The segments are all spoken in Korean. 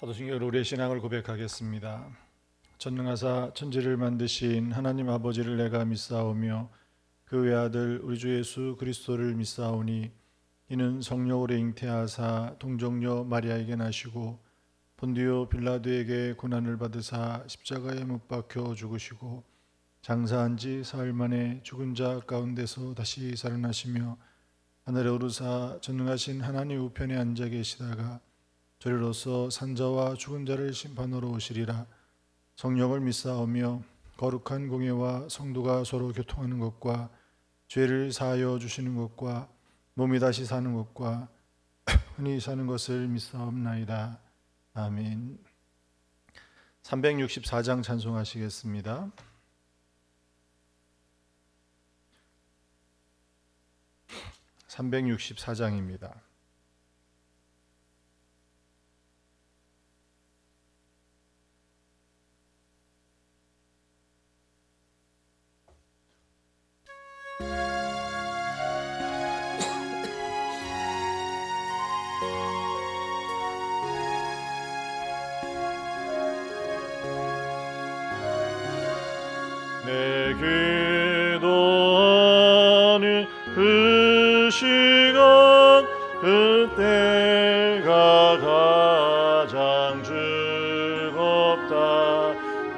사도신경으로 우리의 신앙을 고백하겠습니다. 전능하사 천지를 만드신 하나님 아버지를 내가 믿사오며 그 외아들 우리 주 예수 그리스도를 믿사오니 이는 성령으로 잉태하사 동정녀 마리아에게 나시고 본디오 빌라도에게 고난을 받으사 십자가에 못 박혀 죽으시고 장사한 지 사흘 만에 죽은 자 가운데서 다시 살아나시며 하늘에 오르사 전능하신 하나님 우편에 앉아 계시다가 저리로서 산자와 죽은 자를 심판하러 오시리라. 성령을 믿사오며 거룩한 공예와 성도가 서로 교통하는 것과 죄를 사하여 주시는 것과 몸이 다시 사는 것과 흔히 사는 것을 믿사옵나이다. 아멘. 364장 찬송하시겠습니다. (364장입니다) 내 기도하는 그 시간 그때가 가장 즐겁다.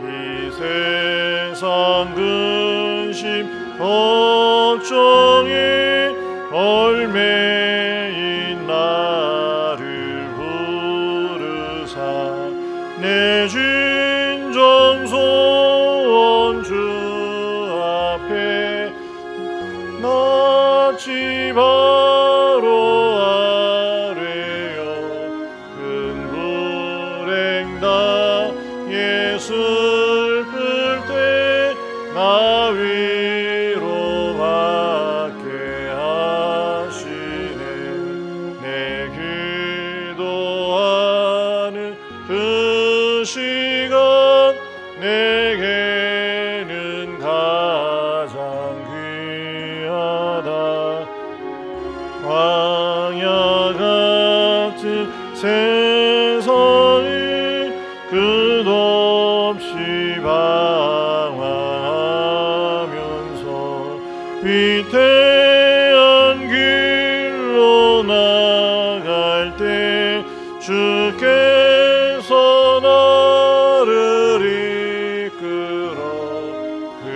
이 세상 근심 걱정이 얽매인 나를 부르사 내 진정 소원 주 앞에 놨지 바로 아래여 큰 불행 당해 슬플 때 나 위로받게 하시네. 내 기도하는 그 시간 내게는 가장 귀하다. 광야 같은 세상이 끝없이 방황하면서 위태한 길로 나갈 때 주께서 나를 이끌어 그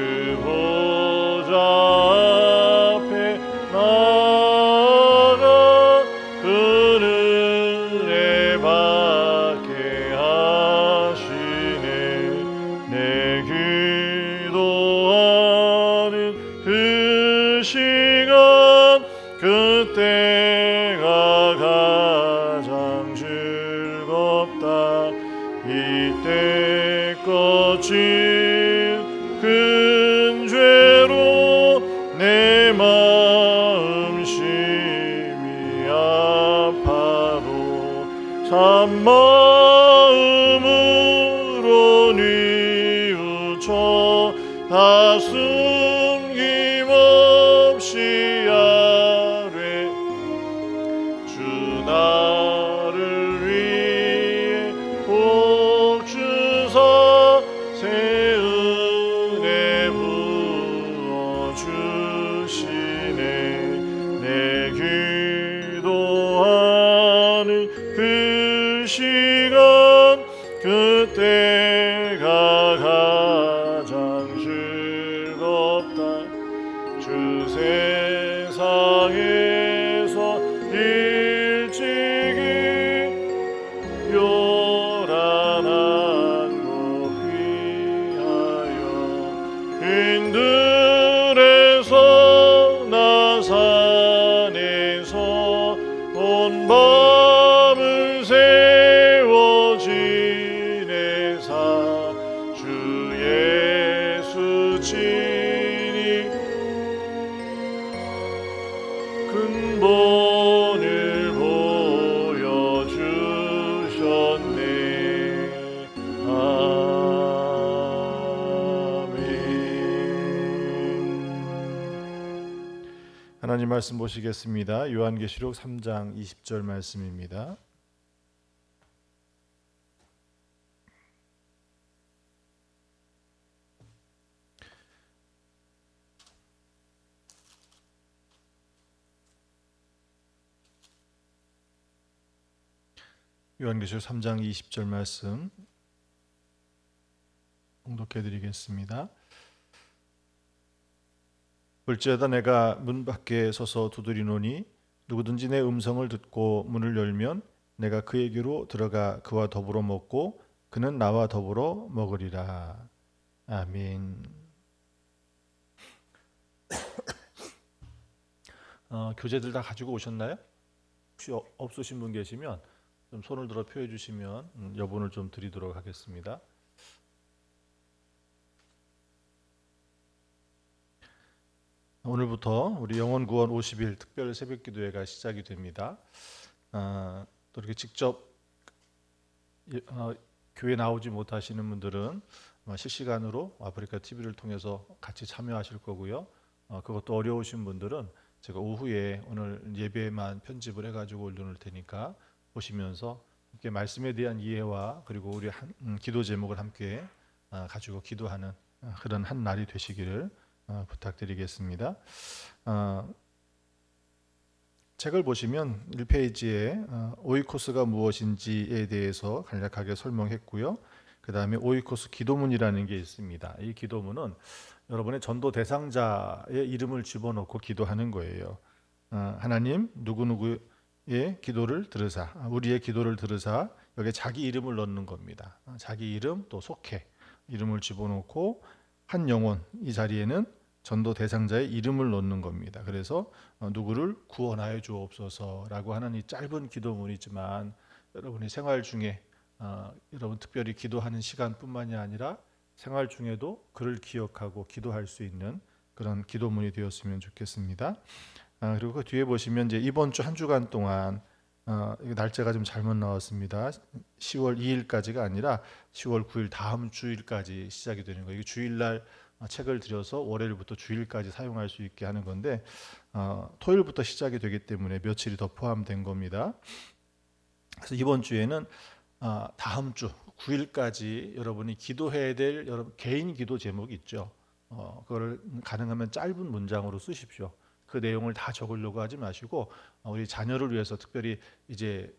보좌 앞에 나아가 그 은혜 받게 하시네. 내 기도하는 그 시간 그때가 가장 즐겁다. 이때 거친 큰 죄로 내 마음 심히 아파도 참 마음으로 뉘우쳐 다 숨김없이 아뢰 주 나를 위해 복 주사 새 은혜 부어 주시네. 내 기도하는 그 시간 그때가 가장 즐겁다. 주 세상에서 일찍이 요란한 곳 피하여 인들에서 나 산에서 온 밤을 세워 지내사 주 예수 친히 큰 본을 보여주셨네. 아멘. 하나님 말씀 보시겠습니다. 요한계시록 3장 20절 말씀입니다. 요한계시록 3장 20절 말씀 봉독해 드리겠습니다. 볼지어다 내가 문 밖에 서서 두드리노니 누구든지 내 음성을 듣고 문을 열면 내가 그에게로 들어가 그와 더불어 먹고 그는 나와 더불어 먹으리라. 아멘. 교재들 다 가지고 오셨나요? 혹시 없으신 분 계시면 좀 손을 들어 표해 주시면 여분을 좀 드리도록 하겠습니다. 오늘부터 우리 영혼구원 50일 특별 새벽기도회가 시작이 됩니다. 또 이렇게 직접 교회 나오지 못하시는 분들은 실시간으로 아프리카 TV를 통해서 같이 참여하실 거고요. 그것도 어려우신 분들은 제가 오후에 오늘 예배만 편집을 해가지고 올려놓을 테니까 보시면서 함께 말씀에 대한 이해와 그리고 우리 기도 제목을 함께 가지고 기도하는 그런 한 날이 되시기를 부탁드리겠습니다. 책을 보시면 1페이지에 오이코스가 무엇인지에 대해서 간략하게 설명했고요. 그 다음에 오이코스 기도문이라는 게 있습니다. 이 기도문은 여러분의 전도 대상자의 이름을 집어넣고 기도하는 거예요. 하나님 누구누구의 기도를 들으사, 우리의 기도를 들으사, 여기에 자기 이름을 넣는 겁니다. 자기 이름 또 속해 이름을 집어넣고 한 영혼, 이 자리에는 전도 대상자의 이름을 넣는 겁니다. 그래서 누구를 구원하여 주옵소서라고 하는 이 짧은 기도문이지만 여러분의 생활 중에 여러분 특별히 기도하는 시간뿐만이 아니라 생활 중에도 그를 기억하고 기도할 수 있는 그런 기도문이 되었으면 좋겠습니다. 그리고 그 뒤에 보시면 이제 이번 주 한 주간 동안 날짜가 좀 잘못 나왔습니다. 10월 2일까지가 아니라 10월 9일 다음 주일까지 시작이 되는 거예요. 이게 주일날 책을 들여서 월요일부터 주일까지 사용할 수 있게 하는 건데 토요일부터 시작이 되기 때문에 며칠이 더 포함된 겁니다. 그래서 이번 주에는 다음 주 9일까지 여러분이 기도해야 될 여러분 개인 기도 제목이 있죠. 그거를 가능하면 짧은 문장으로 쓰십시오. 그 내용을 다 적으려고 하지 마시고 우리 자녀를 위해서 특별히 이제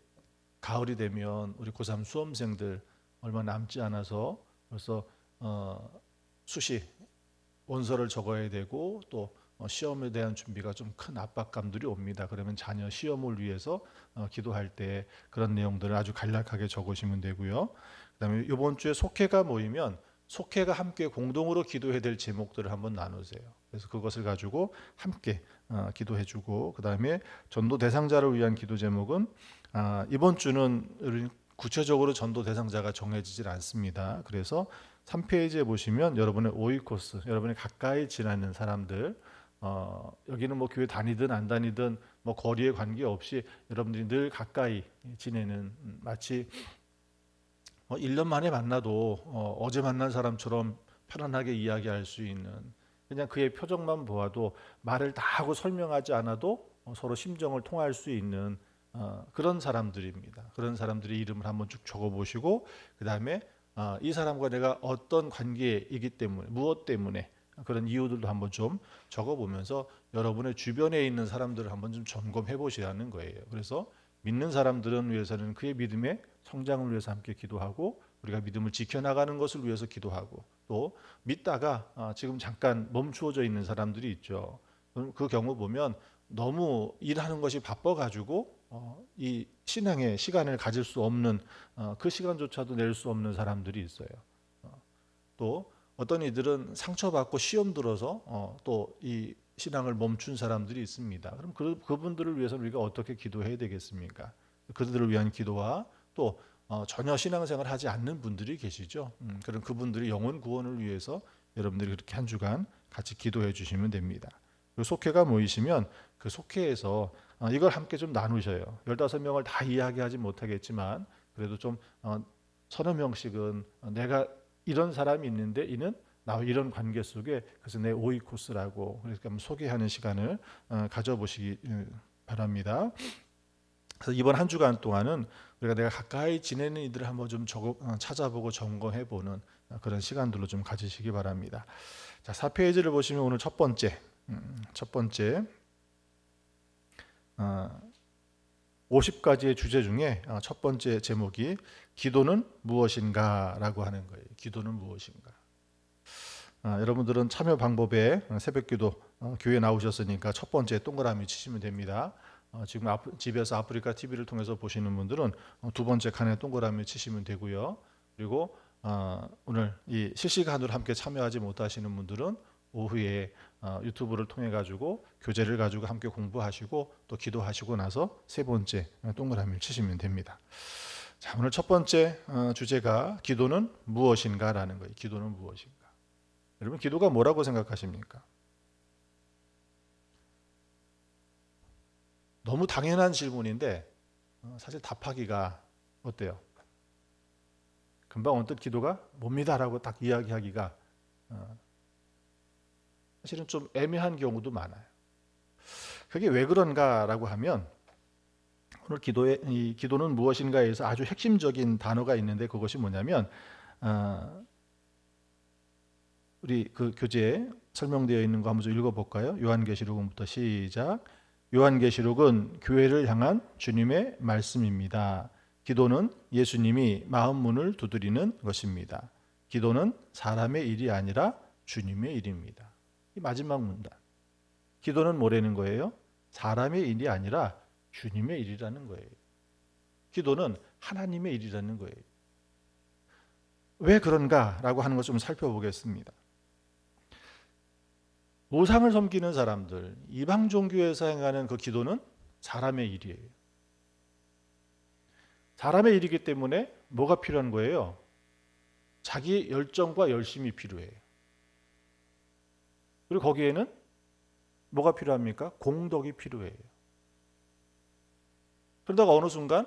가을이 되면 우리 고3 수험생들 얼마 남지 않아서 벌써 수시 원서를 적어야 되고 또 시험에 대한 준비가 좀 큰 압박감들이 옵니다. 그러면 자녀 시험을 위해서 기도할 때 그런 내용들을 아주 간략하게 적으시면 되고요. 그다음에 이번 주에 속회가 모이면 속회가 함께 공동으로 기도해야 될 제목들을 한번 나누세요. 그래서 그것을 가지고 함께 기도해주고, 그다음에 전도 대상자를 위한 기도 제목은 이번 주는 구체적으로 전도 대상자가 정해지질 않습니다. 그래서 3페이지에 보시면 여러분의 오이코스, 여러분이 가까이 지나는 사람들, 여기는 뭐 교회 다니든 안 다니든 뭐 거리에 관계없이 여러분들이 늘 가까이 지내는, 마치 1년 만에 만나도 어제 만난 사람처럼 편안하게 이야기할 수 있는, 그냥 그의 표정만 보아도 말을 다 하고 설명하지 않아도 서로 심정을 통할 수 있는 그런 사람들입니다. 그런 사람들의 이름을 한번 쭉 적어보시고, 그 다음에 이 사람과 내가 어떤 관계이기 때문에, 무엇 때문에, 그런 이유들도 한번 좀 적어보면서 여러분의 주변에 있는 사람들을 한번 좀 점검해 보시라는 거예요. 그래서 믿는 사람들은 위해서는 그의 믿음의 성장을 위해서 함께 기도하고, 우리가 믿음을 지켜나가는 것을 위해서 기도하고, 또 믿다가 지금 잠깐 멈추어져 있는 사람들이 있죠. 그 경우 보면 너무 일하는 것이 바빠가지고 이 신앙의 시간을 가질 수 없는, 그 시간조차도 낼 수 없는 사람들이 있어요. 또 어떤 이들은 상처받고 시험 들어서 또 이 신앙을 멈춘 사람들이 있습니다. 그럼 그분들을 위해서 우리가 어떻게 기도해야 되겠습니까? 그들을 위한 기도와 또 전혀 신앙생활 하지 않는 분들이 계시죠. 그런 그분들이 영혼 구원을 위해서 여러분들이 그렇게 한 주간 같이 기도해 주시면 됩니다. 그리고 속회가 모이시면 그 속회에서 이걸 함께 좀 나누셔요. 15명을 다 이야기하지 못하겠지만 그래도 좀 서너 명씩은 내가 이런 사람이 있는데 이는 나와 이런 관계 속에, 그래서 내 오이코스라고 그러니까 소개하는 시간을 가져보시기 바랍니다. 그래서 이번 한 주간 동안은 우리가 내가 가까이 지내는 이들을 한번 좀 찾아보고 점검해보는 그런 시간들로 좀 가지시기 바랍니다. 자, 4페이지를 보시면 오늘 첫 번째 50가지의 주제 중에 첫 번째 제목이 기도는 무엇인가라고 하는 거예요. 기도는 무엇인가. 여러분들은 참여 방법에 새벽기도 교회 나오셨으니까 첫 번째 동그라미 치시면 됩니다. 지금 집에서 아프리카 TV를 통해서 보시는 분들은 두 번째 칸에 동그라미 치시면 되고요. 그리고 오늘 이 실시간으로 함께 참여하지 못하시는 분들은 오후에 유튜브를 통해 가지고 교재를 가지고 함께 공부하시고 또 기도하시고 나서 세 번째 동그라미를 치시면 됩니다. 자, 오늘 첫 번째 주제가 기도는 무엇인가라는 거예요. 기도는 무엇인가? 여러분, 기도가 뭐라고 생각하십니까? 너무 당연한 질문인데 사실 답하기가 어때요? 금방 언뜻 기도가 뭡니다라고 딱 이야기하기가 사실은 좀 애매한 경우도 많아요. 그게 왜 그런가라고 하면 오늘 이 기도는 무엇인가에서 아주 핵심적인 단어가 있는데 그것이 뭐냐면 우리 그 교재에 설명되어 있는 거 한번 좀 읽어볼까요? 요한계시록부터 시작. 요한계시록은 교회를 향한 주님의 말씀입니다. 기도는 예수님이 마음 문을 두드리는 것입니다. 기도는 사람의 일이 아니라 주님의 일입니다. 이 마지막 문단. 기도는 뭐라는 거예요? 사람의 일이 아니라 주님의 일이라는 거예요. 기도는 하나님의 일이라는 거예요. 왜 그런가라고 하는 것을 좀 살펴보겠습니다. 우상을 섬기는 사람들, 이방 종교에서 행하는 그 기도는 사람의 일이에요. 사람의 일이기 때문에 뭐가 필요한 거예요? 자기 열정과 열심이 필요해요. 그리고 거기에는 뭐가 필요합니까? 공덕이 필요해요. 그러다가 어느 순간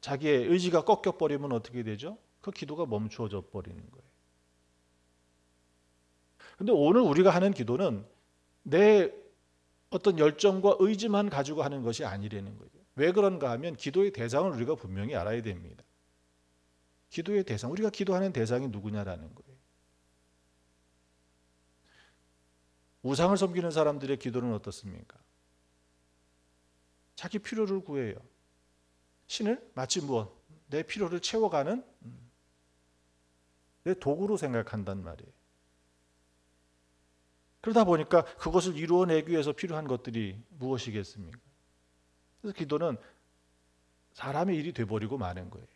자기의 의지가 꺾여버리면 어떻게 되죠? 그 기도가 멈추어져 버리는 거예요. 근데 오늘 우리가 하는 기도는 내 어떤 열정과 의지만 가지고 하는 것이 아니라는 거죠. 왜 그런가 하면 기도의 대상을 우리가 분명히 알아야 됩니다. 기도의 대상, 우리가 기도하는 대상이 누구냐라는 거예요. 우상을 섬기는 사람들의 기도는 어떻습니까? 자기 필요를 구해요. 신을 마치 무엇? 내 필요를 채워가는 내 도구로 생각한단 말이에요. 그러다 보니까 그것을 이루어내기 위해서 필요한 것들이 무엇이겠습니까? 그래서 기도는 사람의 일이 돼버리고 마는 거예요.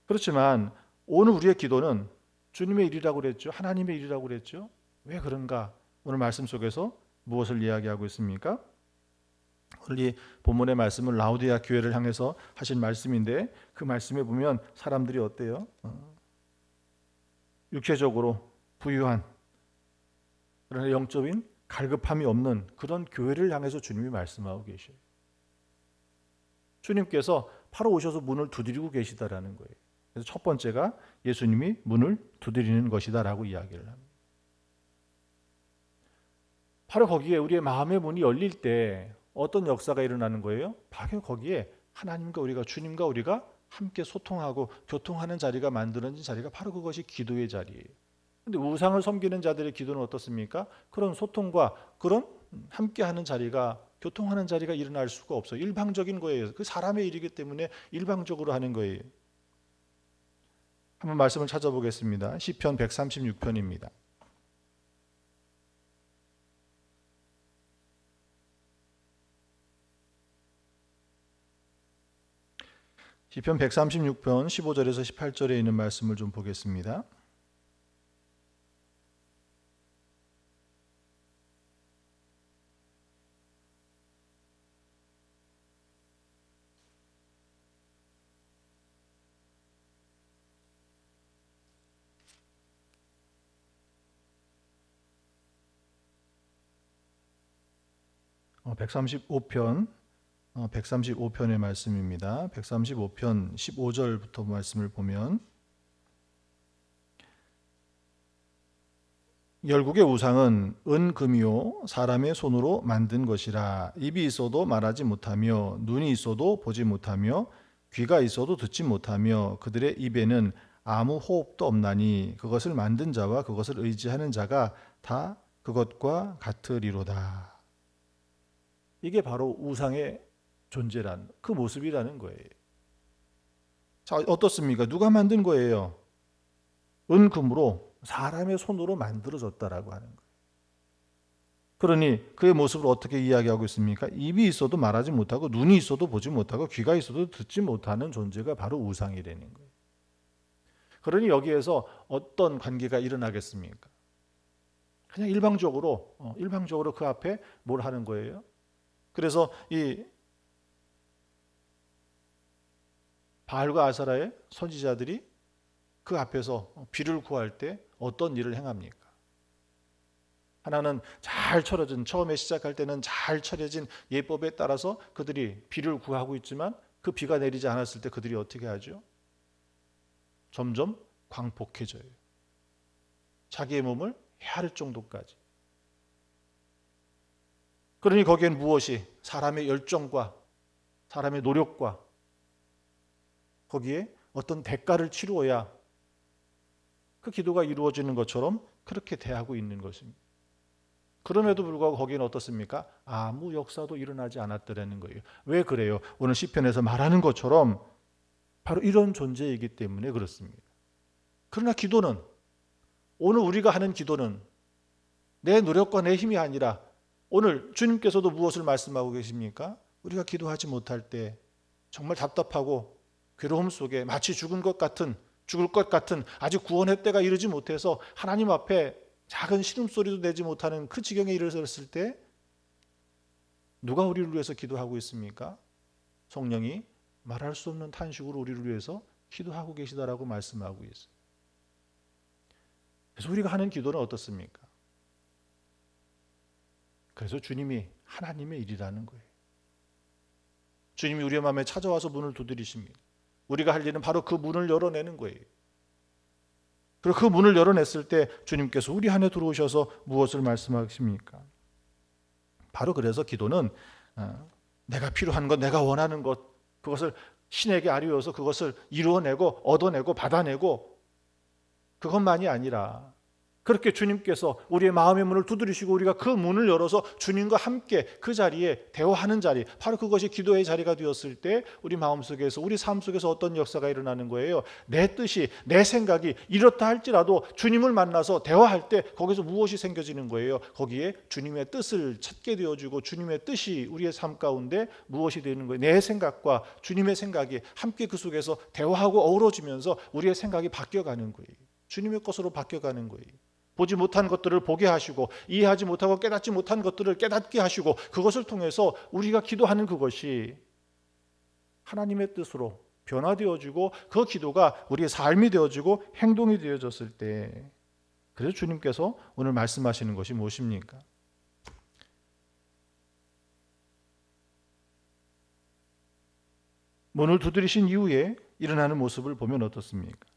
그렇지만 오늘 우리의 기도는 주님의 일이라고 그랬죠. 하나님의 일이라고 그랬죠. 왜 그런가? 오늘 말씀 속에서 무엇을 이야기하고 있습니까? 오늘 이 본문의 말씀은 라우디아 교회를 향해서 하신 말씀인데 그 말씀에 보면 사람들이 어때요? 육체적으로 부유한 그러나 영적인 갈급함이 없는 그런 교회를 향해서 주님이 말씀하고 계셔요. 주님께서 바로 오셔서 문을 두드리고 계시다라는 거예요. 그래서 첫 번째가 예수님이 문을 두드리는 것이다라고 이야기를 합니다. 바로 거기에 우리의 마음의 문이 열릴 때 어떤 역사가 일어나는 거예요? 바로 거기에 하나님과 우리가 주님과 우리가 함께 소통하고 교통하는 자리가 만들어진 자리가 바로 그것이 기도의 자리예요. 근데 우상을 섬기는 자들의 기도는 어떻습니까? 그런 소통과 그런 함께하는 자리가 교통하는 자리가 일어날 수가 없어요. 일방적인 거예요. 그 사람의 일이기 때문에 일방적으로 하는 거예요. 한번 말씀을 찾아보겠습니다. 시편 136편입니다. 시편 136편 15절에서 18절에 있는 말씀을 좀 보겠습니다. 어, 135편의 말씀입니다. 135편 15절부터 말씀을 보면 열국의 우상은 은금이요 사람의 손으로 만든 것이라. 입이 있어도 말하지 못하며 눈이 있어도 보지 못하며 귀가 있어도 듣지 못하며 그들의 입에는 아무 호흡도 없나니 그것을 만든 자와 그것을 의지하는 자가 다 그것과 같으리로다. 이게 바로 우상의 존재란 그 모습이라는 거예요. 자, 어떻습니까? 누가 만든 거예요? 은금으로 사람의 손으로 만들어졌다라고 하는 거예요. 그러니 그의 모습을 어떻게 이야기하고 있습니까? 입이 있어도 말하지 못하고 눈이 있어도 보지 못하고 귀가 있어도 듣지 못하는 존재가 바로 우상이라는 거예요. 그러니 여기에서 어떤 관계가 일어나겠습니까? 그냥 일방적으로 그 앞에 뭘 하는 거예요? 그래서 이 바알과 아세라의 선지자들이 그 앞에서 비를 구할 때 어떤 일을 행합니까? 하나는 잘 차려진, 처음에 시작할 때는 잘 차려진 예법에 따라서 그들이 비를 구하고 있지만 그 비가 내리지 않았을 때 그들이 어떻게 하죠? 점점 광폭해져요. 자기의 몸을 헤아릴 정도까지. 그러니 거기엔 무엇이 사람의 열정과 사람의 노력과 거기에 어떤 대가를 치루어야 그 기도가 이루어지는 것처럼 그렇게 대하고 있는 것입니다. 그럼에도 불구하고 거기는 어떻습니까? 아무 역사도 일어나지 않았더라는 거예요. 왜 그래요? 오늘 시편에서 말하는 것처럼 바로 이런 존재이기 때문에 그렇습니다. 그러나 기도는, 오늘 우리가 하는 기도는 내 노력과 내 힘이 아니라 오늘 주님께서도 무엇을 말씀하고 계십니까? 우리가 기도하지 못할 때 정말 답답하고 괴로움 속에 마치 죽을 것 같은 아직 구원의 때가 이르지 못해서 하나님 앞에 작은 신음소리도 내지 못하는 그 지경에 이르렀을 때 누가 우리를 위해서 기도하고 있습니까? 성령이 말할 수 없는 탄식으로 우리를 위해서 기도하고 계시다라고 말씀하고 있어요. 그래서 우리가 하는 기도는 어떻습니까? 그래서 주님이 하나님의 일이라는 거예요. 주님이 우리의 마음에 찾아와서 문을 두드리십니다. 우리가 할 일은 바로 그 문을 열어내는 거예요. 그리고 그 문을 열어냈을 때 주님께서 우리 안에 들어오셔서 무엇을 말씀하십니까? 바로 그래서 기도는 내가 필요한 것, 내가 원하는 것, 그것을 신에게 아뢰어서 그것을 이루어내고 얻어내고 받아내고 그것만이 아니라 그렇게 주님께서 우리의 마음의 문을 두드리시고 우리가 그 문을 열어서 주님과 함께 그 자리에 대화하는 자리, 바로 그것이 기도의 자리가 되었을 때 우리 마음속에서, 우리 삶 속에서 어떤 역사가 일어나는 거예요? 내 뜻이, 내 생각이 이렇다 할지라도 주님을 만나서 대화할 때 거기서 무엇이 생겨지는 거예요? 거기에 주님의 뜻을 찾게 되어지고 주님의 뜻이 우리의 삶 가운데 무엇이 되는 거예요? 내 생각과 주님의 생각이 함께 그 속에서 대화하고 어우러지면서 우리의 생각이 바뀌어가는 거예요. 주님의 것으로 바뀌어가는 거예요. 보지 못한 것들을 보게 하시고 이해하지 못하고 깨닫지 못한 것들을 깨닫게 하시고 그것을 통해서 우리가 기도하는 그것이 하나님의 뜻으로 변화되어지고 그 기도가 우리의 삶이 되어지고 행동이 되어졌을 때, 그래서 주님께서 오늘 말씀하시는 것이 무엇입니까? 문을 두드리신 이후에 일어나는 모습을 보면 어떻습니까?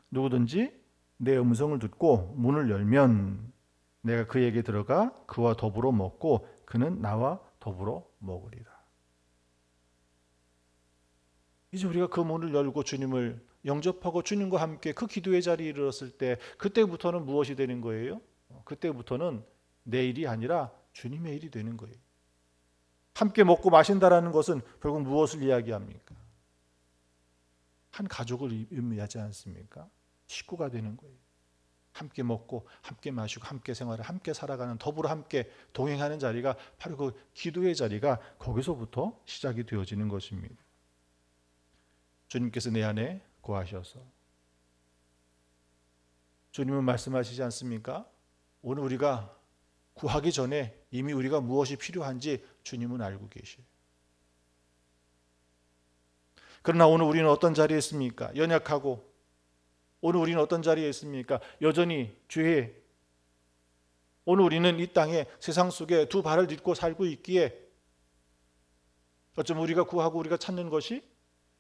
누구든지 내 음성을 듣고 문을 열면 내가 그에게 들어가 그와 더불어 먹고 그는 나와 더불어 먹으리라. 이제 우리가 그 문을 열고 주님을 영접하고 주님과 함께 그 기도의 자리에 이르렀을 때 그때부터는 무엇이 되는 거예요? 그때부터는 내 일이 아니라 주님의 일이 되는 거예요. 함께 먹고 마신다라는 것은 결국 무엇을 이야기합니까? 한 가족을 의미하지 않습니까? 식구가 되는 거예요. 함께 먹고 함께 마시고 함께 생활을 함께 살아가는, 더불어 함께 동행하는 자리가 바로 그 기도의 자리가 거기서부터 시작이 되어지는 것입니다. 주님께서 내 안에 거하셔서, 주님은 말씀하시지 않습니까? 오늘 우리가 구하기 전에 이미 우리가 무엇이 필요한지 주님은 알고 계셔요. 그러나 오늘 우리는 어떤 자리에 있습니까? 연약하고, 오늘 우리는 어떤 자리에 있습니까? 여전히 죄에, 오늘 우리는 이 땅에 세상 속에 두 발을 딛고 살고 있기에 어쩌면 우리가 구하고 우리가 찾는 것이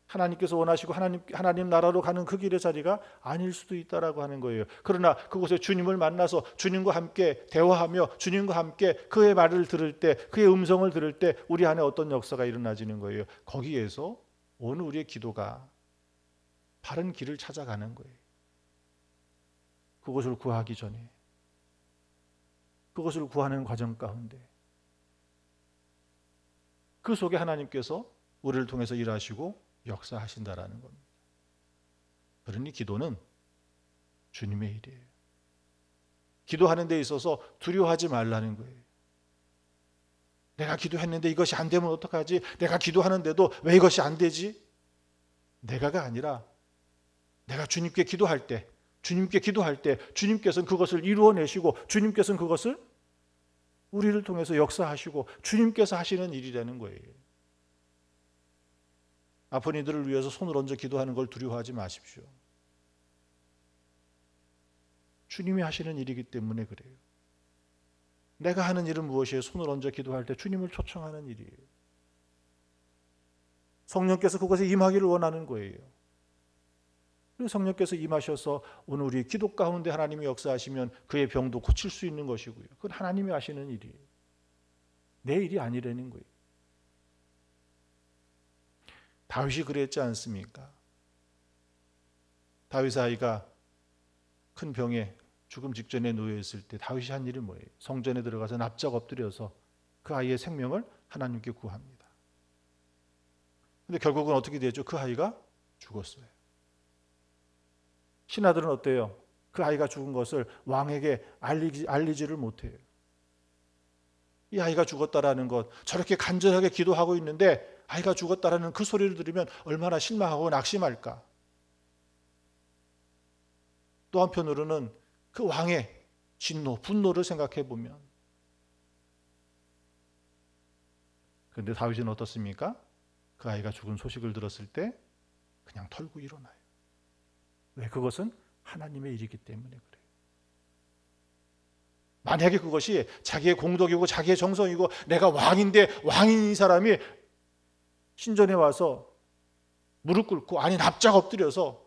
하나님께서 원하시고 하나님 나라로 가는 그 길의 자리가 아닐 수도 있다라고 하는 거예요. 그러나 그곳에 주님을 만나서 주님과 함께 대화하며 주님과 함께 그의 말을 들을 때, 그의 음성을 들을 때 우리 안에 어떤 역사가 일어나지는 거예요. 거기에서 오늘 우리의 기도가 바른 길을 찾아가는 거예요. 그것을 구하기 전에, 그것을 구하는 과정 가운데 그 속에 하나님께서 우리를 통해서 일하시고 역사하신다라는 겁니다. 그러니 기도는 주님의 일이에요. 기도하는 데 있어서 두려워하지 말라는 거예요. 내가 기도했는데 이것이 안 되면 어떡하지? 내가 기도하는데도 왜 이것이 안 되지? 내가가 아니라 내가 주님께 기도할 때 주님께서는 그것을 이루어내시고 주님께서는 그것을 우리를 통해서 역사하시고 주님께서 하시는 일이라는 거예요. 아픈 이들을 위해서 손을 얹어 기도하는 걸 두려워하지 마십시오. 주님이 하시는 일이기 때문에 그래요. 내가 하는 일은 무엇이에요? 손을 얹어 기도할 때 주님을 초청하는 일이에요. 성령께서 그것에 임하기를 원하는 거예요. 그리고 성령께서 임하셔서 오늘 우리 기도 가운데 하나님이 역사하시면 그의 병도 고칠 수 있는 것이고요. 그건 하나님이 하시는 일이에요. 내 일이 아니라는 거예요. 다윗이 그랬지 않습니까? 다윗의 아이가 큰 병에 죽음 직전에 놓여 있을 때 다윗이 한 일이 뭐예요? 성전에 들어가서 납작 엎드려서 그 아이의 생명을 하나님께 구합니다. 근데 결국은 어떻게 되죠? 그 아이가 죽었어요. 신하들은 어때요? 그 아이가 죽은 것을 왕에게 알리지를 못해요. 이 아이가 죽었다라는 것, 저렇게 간절하게 기도하고 있는데 아이가 죽었다라는 그 소리를 들으면 얼마나 실망하고 낙심할까. 또 한편으로는 그 왕의 진노, 분노를 생각해 보면, 그런데 다윗은 어떻습니까? 그 아이가 죽은 소식을 들었을 때 그냥 털고 일어나요. 왜? 그것은 하나님의 일이기 때문에 그래요. 만약에 그것이 자기의 공덕이고 자기의 정성이고 내가 왕인데 왕인 이 사람이 신전에 와서 무릎 꿇고 아니 납작 엎드려서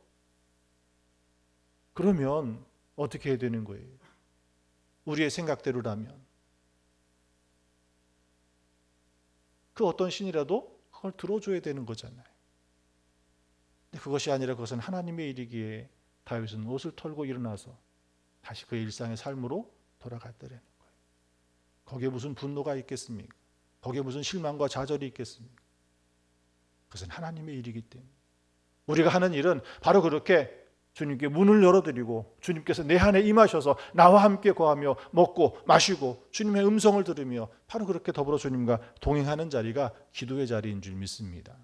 그러면 어떻게 해야 되는 거예요? 우리의 생각대로라면 그 어떤 신이라도 그걸 들어줘야 되는 거잖아요. 근데 그것이 아니라 그것은 하나님의 일이기에 다윗은 옷을 털고 일어나서 다시 그의 일상의 삶으로 돌아갔다라는 거예요. 거기에 무슨 분노가 있겠습니까? 거기에 무슨 실망과 좌절이 있겠습니까? 그것은 하나님의 일이기 때문에 우리가 하는 일은 바로 그렇게 주님께 문을 열어드리고 주님께서 내 안에 임하셔서 나와 함께 거하며 먹고 마시고 주님의 음성을 들으며 바로 그렇게 더불어 주님과 동행하는 자리가 기도의 자리인 줄 믿습니다.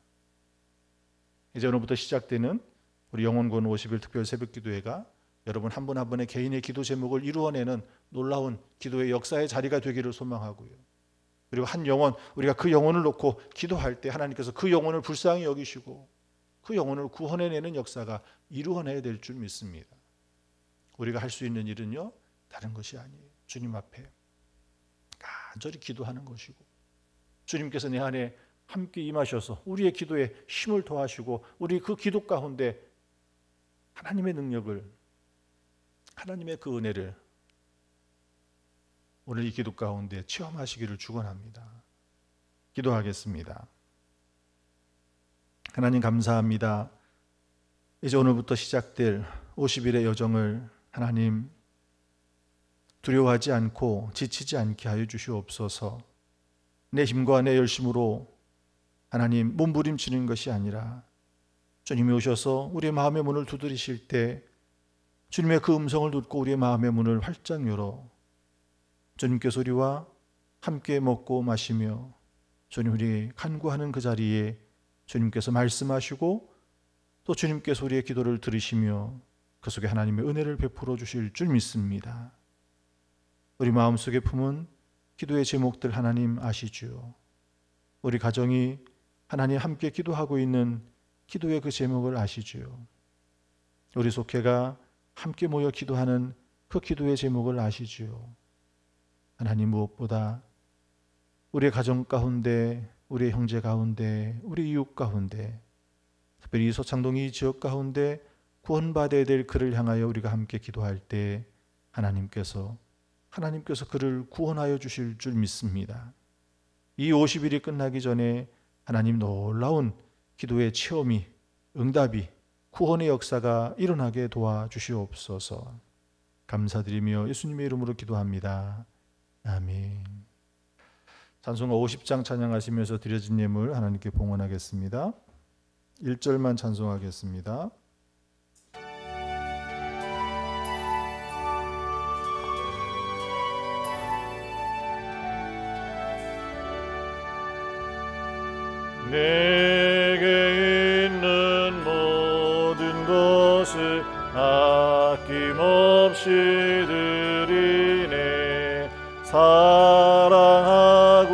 이제 오늘부터 시작되는 우리 영혼권 50일 특별 새벽기도회가 여러분 한 분 한 분의 개인의 기도 제목을 이루어내는 놀라운 기도의 역사의 자리가 되기를 소망하고요. 그리고 한 영혼, 우리가 그 영혼을 놓고 기도할 때 하나님께서 그 영혼을 불쌍히 여기시고 그 영혼을 구원해내는 역사가 이루어내야 될 줄 믿습니다. 우리가 할 수 있는 일은요, 다른 것이 아니에요. 주님 앞에 간절히 기도하는 것이고 주님께서 내 안에 함께 임하셔서 우리의 기도에 힘을 더하시고 우리 그 기도 가운데 하나님의 능력을, 하나님의 그 은혜를 오늘 이 기도 가운데 체험하시기를 축원합니다. 기도하겠습니다. 하나님 감사합니다. 이제 오늘부터 시작될 50일의 여정을 하나님 두려워하지 않고 지치지 않게 하여 주시옵소서. 내 힘과 내 열심으로 하나님 몸부림치는 것이 아니라 주님이 오셔서 우리의 마음의 문을 두드리실 때 주님의 그 음성을 듣고 우리의 마음의 문을 활짝 열어 주님께서 우리와 함께 먹고 마시며 주님 우리 간구하는 그 자리에 주님께서 말씀하시고 또 주님께서 우리의 기도를 들으시며 그 속에 하나님의 은혜를 베풀어 주실 줄 믿습니다. 우리 마음속에 품은 기도의 제목들 하나님 아시죠? 우리 가정이 하나님 함께 기도하고 있는 기도의 그 제목을 아시죠? 우리 속회가 함께 모여 기도하는 그 기도의 제목을 아시죠? 하나님 무엇보다 우리의 가정 가운데, 우리의 형제 가운데, 우리 이웃 가운데, 특별히 이 소창동 이 지역 가운데 구원받아야 될 그를 향하여 우리가 함께 기도할 때 하나님께서 그를 구원하여 주실 줄 믿습니다. 이 50일이 끝나기 전에 하나님 놀라운 기도의 체험이, 응답이, 구원의 역사가 일어나게 도와주시옵소서. 감사드리며 예수님의 이름으로 기도합니다. 아멘. 찬송가 50장 찬양하시면서 드려진 예물 하나님께 봉헌하겠습니다. 1절만 찬송하겠습니다. 내게 있는 모든 것을 아낌없이 드리네. 사랑하고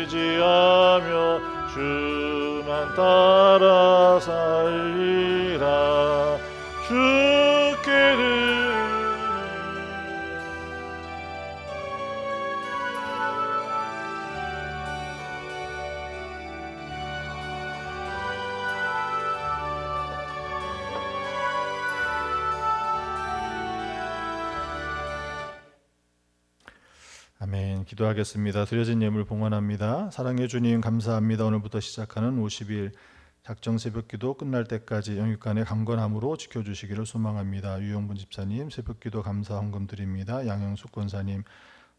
의지하며 주만 따라 살리라. 주께 드리네. 아멘. 기도하겠습니다. 드려진 예물 봉헌합니다. 사랑해 주님 감사합니다. 오늘부터 시작하는 50일 작정 새벽기도 끝날 때까지 영육간의 강건함으로 지켜주시기를 소망합니다. 유영분 집사님 새벽기도 감사 헌금 드립니다. 양영숙 권사님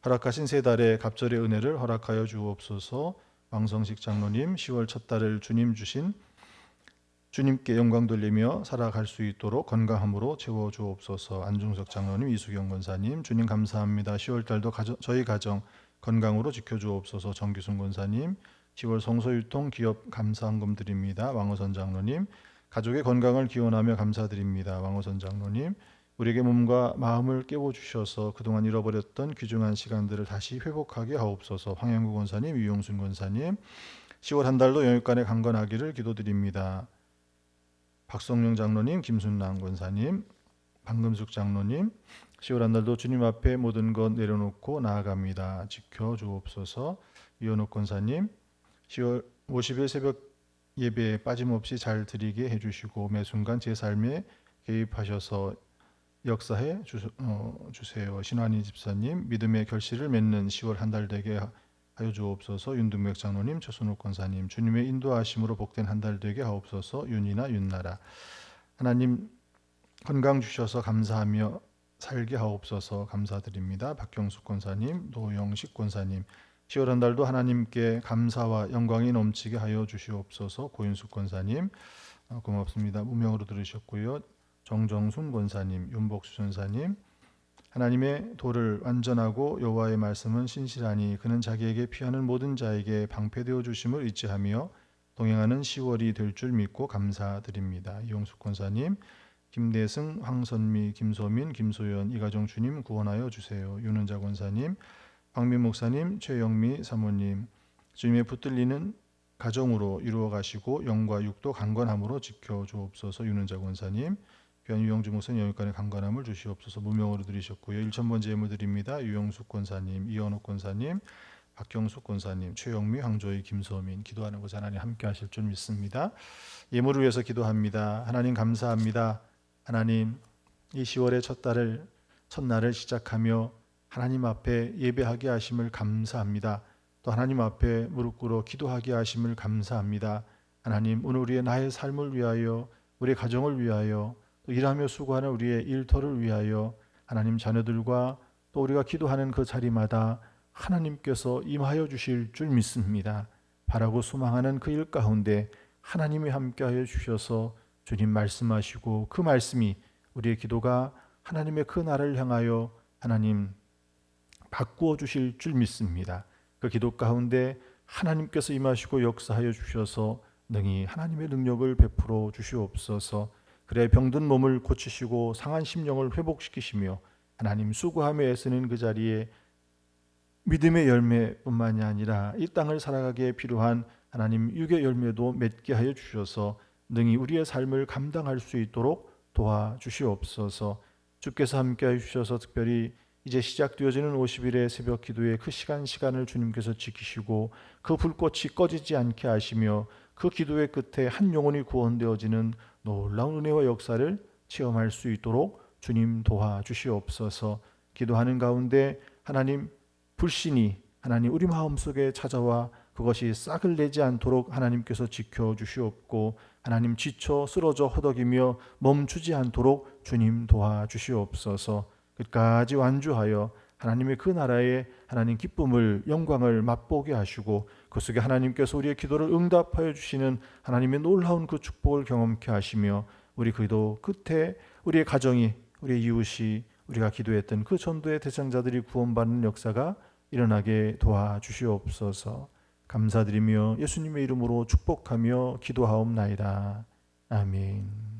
허락하신 세 달의 갑절의 은혜를 허락하여 주옵소서. 왕성식 장로님 10월 첫 달을 주님 주신 주님께 영광 돌리며 살아갈 수 있도록 건강함으로 채워주옵소서. 안중석 장로님, 이수경 권사님 주님 감사합니다. 10월 달도 저희 가정 건강으로 지켜주옵소서. 정기순 권사님 10월 성소유통 기업 감사헌금 드립니다. 왕호선 장로님 가족의 건강을 기원하며 감사드립니다. 왕호선 장로님 우리에게 몸과 마음을 깨워주셔서 그동안 잃어버렸던 귀중한 시간들을 다시 회복하게 하옵소서. 황영구 권사님, 유용순 권사님 10월 한 달도 영육간에 강건하기를 기도드립니다. 박성룡 장로님, 김순남 권사님, 방금숙 장로님 10월 한 달도 주님 앞에 모든 것 내려놓고 나아갑니다. 지켜주옵소서. 이현옥 권사님 10월 50일 새벽 예배에 빠짐없이 잘 드리게 해주시고 매 순간 제 삶에 개입하셔서 역사해 주세요. 신환희 집사님 믿음의 결실을 맺는 10월 한 달 되게 하여 주옵소서. 윤등백 장로님, 최순욱 권사님 주님의 인도하심으로 복된 한 달 되게 하옵소서. 윤이나 윤나라 하나님 건강 주셔서 감사하며 살게 하옵소서. 감사드립니다. 박경숙 권사님, 노영식 권사님 10월 한 달도 하나님께 감사와 영광이 넘치게 하여 주시옵소서. 고윤숙 권사님 고맙습니다. 무명으로 들으셨고요. 정정순 권사님, 윤복수 전사님 하나님의 도를 완전하고 여호와의 말씀은 신실하니 그는 자기에게 피하는 모든 자에게 방패되어 주심을 의지하며 동행하는 10월이 될 줄 믿고 감사드립니다. 이용숙 권사님, 김대승, 황선미, 김소민, 김소연 이 가정 주님 구원하여 주세요. 윤은자 권사님, 황민 목사님, 최영미 사모님 주님의 붙들리는 가정으로 이루어 가시고 영과 육도 강건함으로 지켜 주옵소서. 윤은자 권사님, 귀한 유영주 목사님 영육간의 강건함을 주시옵소서. 무명으로 드리셨고요. 1000번째 예물 드립니다. 유영숙 권사님, 이현옥 권사님, 박경숙 권사님, 최영미, 황조희, 김소민 기도하는 곳에 하나님 함께 하실 줄 믿습니다. 예물을 위해서 기도합니다. 하나님 감사합니다. 하나님 이 10월의 첫날을 시작하며 하나님 앞에 예배하게 하심을 감사합니다. 또 하나님 앞에 무릎 꿇어 기도하게 하심을 감사합니다. 하나님 오늘 우리의 나의 삶을 위하여 우리 가정을 위하여 또 일하며 수고하는 우리의 일터를 위하여 하나님 자녀들과 또 우리가 기도하는 그 자리마다 하나님께서 임하여 주실 줄 믿습니다. 바라고 소망하는 그 일 가운데 하나님이 함께하여 주셔서 주님 말씀하시고 그 말씀이 우리의 기도가 하나님의 그 나라를 향하여 하나님 바꾸어 주실 줄 믿습니다. 그 기도 가운데 하나님께서 임하시고 역사하여 주셔서 능히 하나님의 능력을 베풀어 주시옵소서. 그래 병든 몸을 고치시고 상한 심령을 회복시키시며 하나님 수고하며 애쓰는 그 자리에 믿음의 열매뿐만이 아니라 이 땅을 살아가기에 필요한 하나님 육의 열매도 맺게 하여 주셔서 능히 우리의 삶을 감당할 수 있도록 도와주시옵소서. 주께서 함께해 주셔서 특별히 이제 시작되어지는 50일의 새벽 기도의 그 시간을 주님께서 지키시고 그 불꽃이 꺼지지 않게 하시며 그 기도의 끝에 한 영혼이 구원되어지는 놀라운 은혜와 역사를 체험할 수 있도록 주님 도와주시옵소서. 기도하는 가운데 하나님 불신이 하나님 우리 마음속에 찾아와 그것이 싹을 내지 않도록 하나님께서 지켜주시옵고 하나님 지쳐 쓰러져 허덕이며 멈추지 않도록 주님 도와주시옵소서. 끝까지 완주하여 하나님의 그 나라의 하나님 기쁨을 영광을 맛보게 하시고 그 속에 하나님께서 우리의 기도를 응답하여 주시는 하나님의 놀라운 그 축복을 경험케 하시며 우리 기도 끝에 우리의 가정이 우리의 이웃이 우리가 기도했던 그 전도의 대상자들이 구원받는 역사가 일어나게 도와주시옵소서. 감사드리며 예수님의 이름으로 축복하며 기도하옵나이다. 아멘.